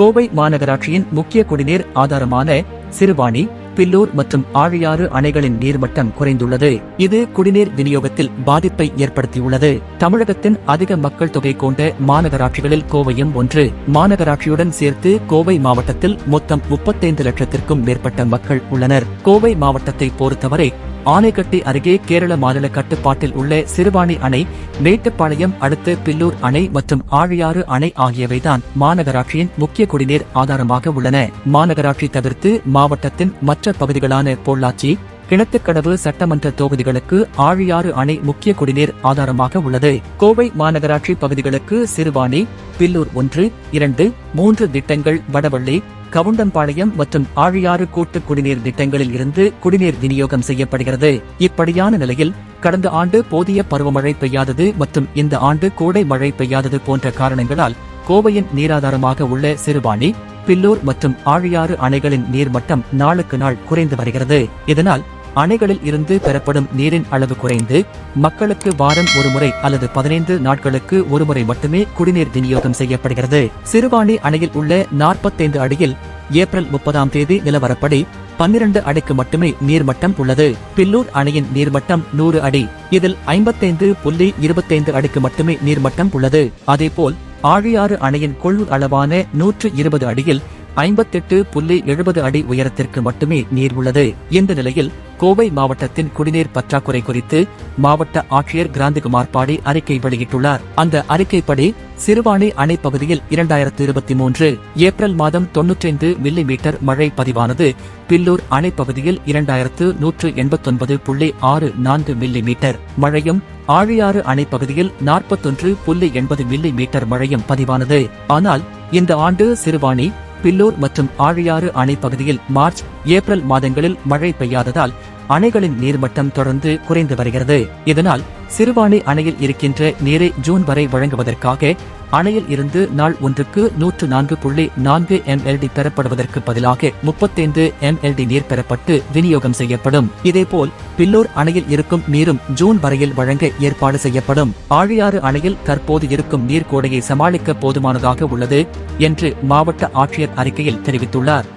கோவை மாநகராட்சியின் முக்கிய குடிநீர் ஆதாரமான சிறுவாணி, பில்லூர் மற்றும் ஆழியாறு அணைகளின் நீர்மட்டம் குறைந்துள்ளது. இது குடிநீர் விநியோகத்தில் பாதிப்பை ஏற்படுத்தியுள்ளது. தமிழகத்தின் அதிக மக்கள் தொகை கொண்ட மாநகராட்சிகளில் கோவையும் ஒன்று. மாநகராட்சியுடன் சேர்த்து கோவை மாவட்டத்தில் மொத்தம் 35 லட்சத்திற்கும் மேற்பட்ட மக்கள் உள்ளனர். கோவை மாவட்டத்தை பொறுத்தவரை ஆனைக்கட்டி அருகே கேரள மாநில கட்டுப்பாட்டில் உள்ள சிறுவாணி அணை, மேட்டுப்பாளையம் அடுத்த பில்லூர் அணை மற்றும் ஆழியாறு அணை ஆகியவைதான் மாநகராட்சியின் முக்கிய குடிநீர் ஆதாரமாக உள்ளன. மாநகராட்சி தவிர்த்து மாவட்டத்தின் மற்ற பகுதிகளான பொள்ளாச்சி, கிணத்துக்கடவு சட்டமன்ற தொகுதிகளுக்கு ஆழியாறு அணை முக்கிய குடிநீர் ஆதாரமாக உள்ளது. கோவை மாநகராட்சி பகுதிகளுக்கு சிறுவாணி, பில்லூர் 1, 2, 3 திட்டங்கள், வடவள்ளி, கவுண்டம்பாளையம் மற்றும் ஆழியாறு கூட்டு குடிநீர் திட்டங்களில் இருந்து குடிநீர் விநியோகம் செய்யப்படுகிறது. இப்படியான நிலையில் கடந்த ஆண்டு போதிய பருவமழை பெய்யாதது மற்றும் இந்த ஆண்டு கோடை மழை பெய்யாதது போன்ற காரணங்களால் கோவையின் நீராதாரமாக உள்ள சிறுவாணி, பில்லூர் மற்றும் ஆழியாறு அணைகளின் நீர்மட்டம் நாளுக்கு நாள் குறைந்து வருகிறது. இதனால் அணைகளில் இருந்து பெறப்படும் நீரின் அளவு குறைந்து மக்களுக்கு வாரம் ஒருமுறை அல்லது 15 நாட்களுக்கு ஒருமுறை மட்டுமே குடிநீர் விநியோகம் செய்யப்படுகிறது. சிறுவாணி அணையில் உள்ள 45 அடியில் ஏப்ரல் 30ஆம் தேதி நிலவரப்படி 12 அடிக்கு மட்டுமே நீர்மட்டம் உள்ளது. பில்லூர் அணையின் நீர்மட்டம் 100 அடி. இதில் 55.25 அடிக்கு மட்டுமே நீர்மட்டம் உள்ளது. அதேபோல் ஆழியாறு அணையின் கொள்ளூர் அளவான 120 அடியில் 58.70 அடி உயரத்திற்கு மட்டுமே நீர் உள்ளது. இந்த நிலையில் கோவை மாவட்டத்தின் குடிநீர் பற்றாக்குறை குறித்து மாவட்ட ஆட்சியர் கிராந்திகுமார் பாடி அறிக்கை வெளியிட்டுள்ளார். அந்த அறிக்கைப்படி சிறுவாணி அணை பகுதியில் 2023 ஏப்ரல் மாதம் 95 மில்லிமீட்டர் மழை பதிவானது. பில்லூர் அணை பகுதியில் 2189.64 மில்லிமீட்டர் மழையும், ஆழியாறு அணை பகுதியில் 41.80 மில்லிமீட்டர் மழையும் பதிவானது. ஆனால் இந்த ஆண்டு சிறுவாணி, பில்லூர் மற்றும் ஆழியாறு அணை பகுதியில் மார்ச், ஏப்ரல் மாதங்களில் மழை பெய்யாததால் அணைகளின் நீர்மட்டம் தொடர்ந்து குறைந்து வருகிறது. இதனால் சிறுவாணி அணையில் இருக்கின்ற நீரை ஜூன் வரை வழங்குவதற்காக அணையில் இருந்து நாள் ஒன்றுக்கு 104.4 mld பெறப்படுவதற்கு பதிலாக 35 mld நீர் பெறப்பட்டு விநியோகம் செய்யப்படும். இதேபோல் பில்லூர் அணையில் இருக்கும் நீரும் ஜூன் வரையில் வழங்க ஏற்பாடு செய்யப்படும். ஆழியாறு அணையில் தற்போது இருக்கும் நீர் கோடையை சமாளிக்க போதுமானதாக உள்ளது என்று மாவட்ட ஆட்சியர் அறிக்கையில் தெரிவித்துள்ளார்.